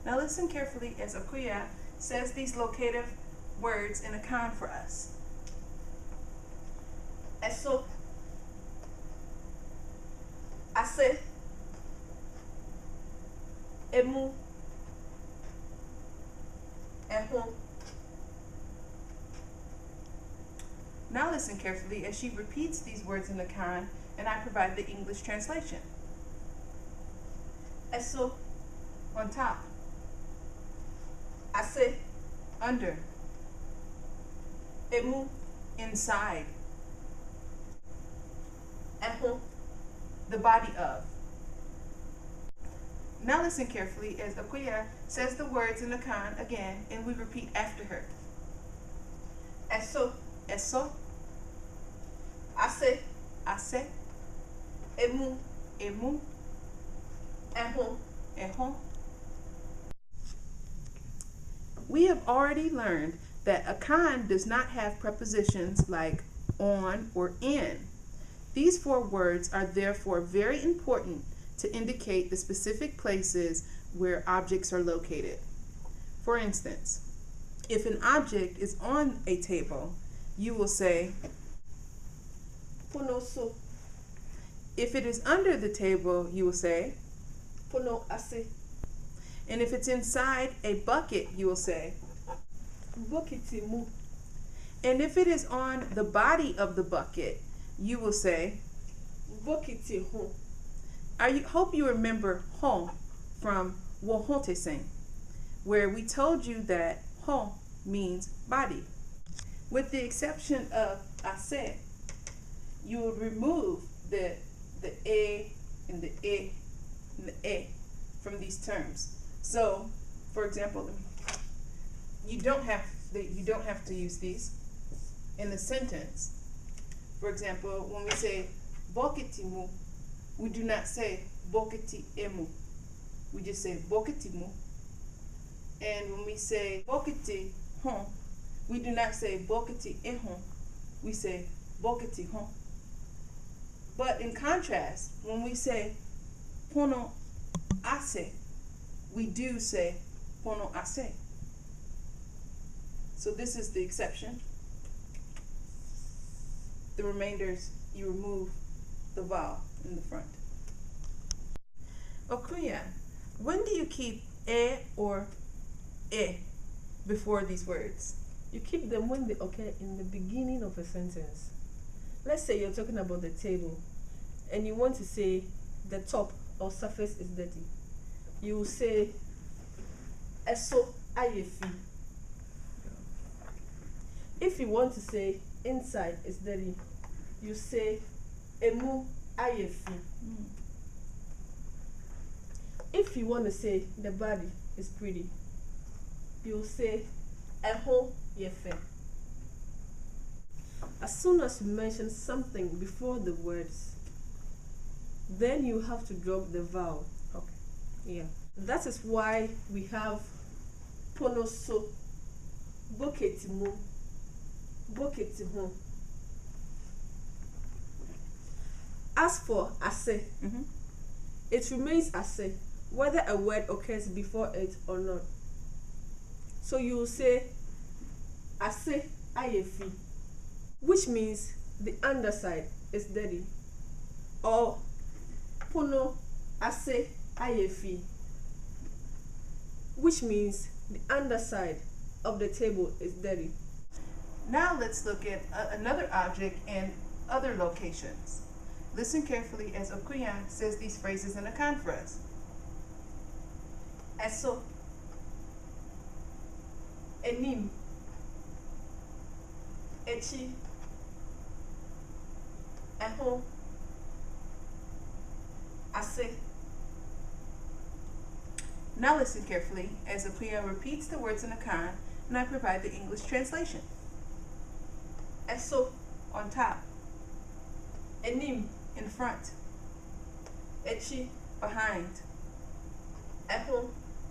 Now listen carefully as Akuya says these locative words in Akan for us. Eso, ase, emu, ehun. Now listen carefully as she repeats these words in Akan and I provide the English translation. Eso, on top. Ase, under. Emu, inside. Ehun, the body of. Now listen carefully as Akuya says the words in Akan again and we repeat after her. Eso, eso. Ase, ase. Emu, emu. Ehun, ehun. We have already learned that Akan does not have prepositions like on or in. These four words are therefore very important to indicate the specific places where objects are located. For instance, if an object is on a table, you will say Pono so. If it is under the table, you will say Pono ase. And if it's inside a bucket, you will say Bokiti mu. And if it is on the body of the bucket, you will say Bokiti hon. I hope you remember hon from Wohonte Sing, where we told you that hon means body. With the exception of ase, you would remove the a and the e and the e from these terms. So, for example, you don't have to use these in the sentence. For example, when we say bokiti mu, we do not say bokiti emu. We just say bokiti mu. And when we say bokiti hon, we do not say bokiti ehon. We say bokiti hon. But in contrast, when we say pono ase, we do say pono ase. So this is the exception. The remainders, you remove the vowel in the front. Okuya, when do you keep e or e before these words? You keep them when they occur in the beginning of a sentence. Let's say you're talking about the table and you want to say the top or surface is dirty. You will say eso ayefi. If you want to say inside is dirty, you say emu ayefi. If you want to say the body is pretty, you'll say eho yefe. As soon as you mention something before the words, then you have to drop the vowel. Okay. Yeah. That is why we have ponoso, boketimu, boketimu. As for ase, it remains ase, whether a word occurs before it or not. So you will say ase ayefi, which means the underside is dirty, or pono ase ayefi, which means the underside of the table is dirty. Now let's look at another object and other locations. Listen carefully as Okuyan says these phrases in Akan for us. Eso, enim, echi, ehon, ase. Now listen carefully as Okuyan repeats the words in Akan and I provide the English translation. Eso, on top. Enim, in front. Echi, behind. Ehon,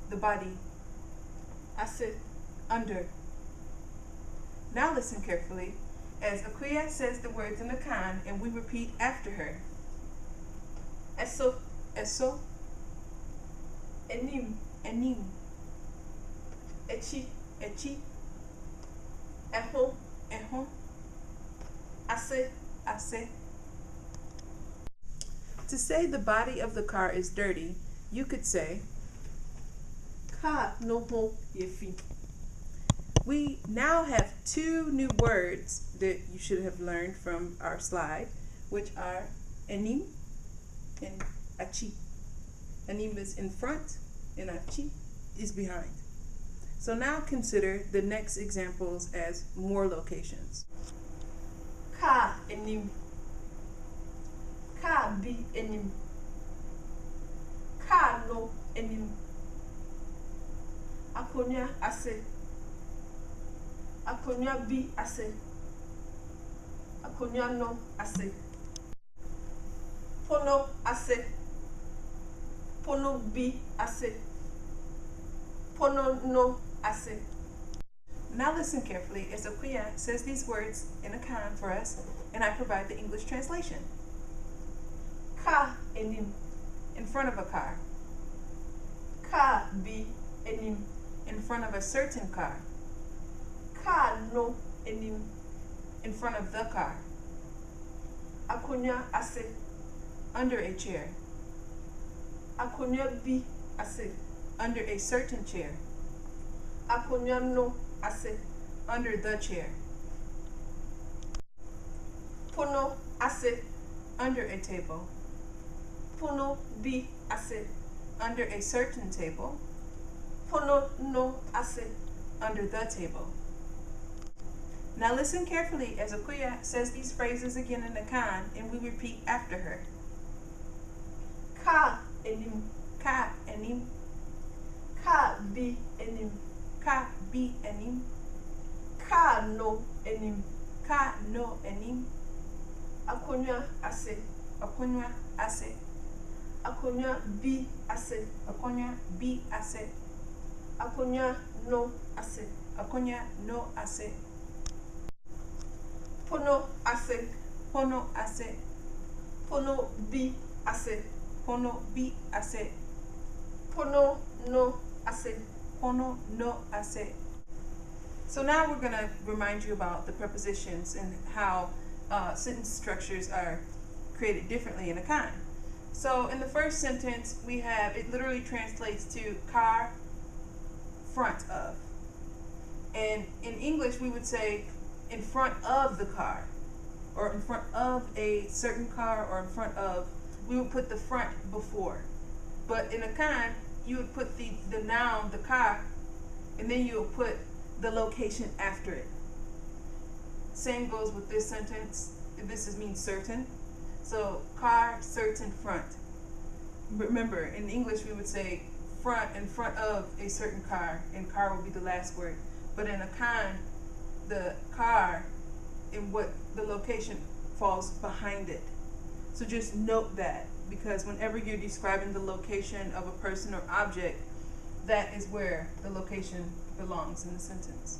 the body. Ase, under. Now listen carefully as Akuya says the words in Akan and we repeat after her. Eso, eso. Enim, enim. Echi. Echi. Eho. Eho. Ase. Ase. To say the body of the car is dirty, you could say, Car no ho yefi. we now have two new words that you should have learned from our slide, which are enim and achi. Enim is in front and achi is behind. So now consider the next examples as more locations. Car enim. Car bi enim. Car no enim. Akonya ase. Akonya bi ase. Akonya no ase. Pono ase. Pono bi ase. Pono no ase. Now listen carefully as Akuya says these words in Akan for us, and I provide the English translation. Car enim. In front of a car. Car bi enim. In front of a certain car. Car no enim. In front of the car. Akonya ase. Under a chair. Akonya bi ase. Under a certain chair. Akonya no ase. Under the chair. Pono ase. Under a table. Pono bi ase. Under a certain table. Pono no ase. Under the table. Now listen carefully as Akuya says these phrases again in Akan, and we repeat after her. Car enim. Ka enim. Car bi enim. Ka bi enim. Car no enim. Ka no enim. Akonya ase. Akonya ase. Akonya bi ase. Akonya bi ase. Akonya no ase. Akonya no ase. Pono ase. Pono ase. Pono bi ase. Pono bi ase. Pono no ase. Pono no ase. So now we're going to remind you about the prepositions and how sentence structures are created differently in Akan. So in the first sentence, we have, it literally translates to car, front of. And in English, we would say in front of the car, or in front of a certain car, or in front of, we would put the front before. But in Akan, you would put the noun, the car, and then you would put the location after it. Same goes with this sentence. This means certain. So car, certain, front. Remember, in English we would say front, in front of a certain car, and car will be the last word. But in Akan, the car and what the location falls behind it. So just note that, because whenever you're describing the location of a person or object, that is where the location belongs in the sentence.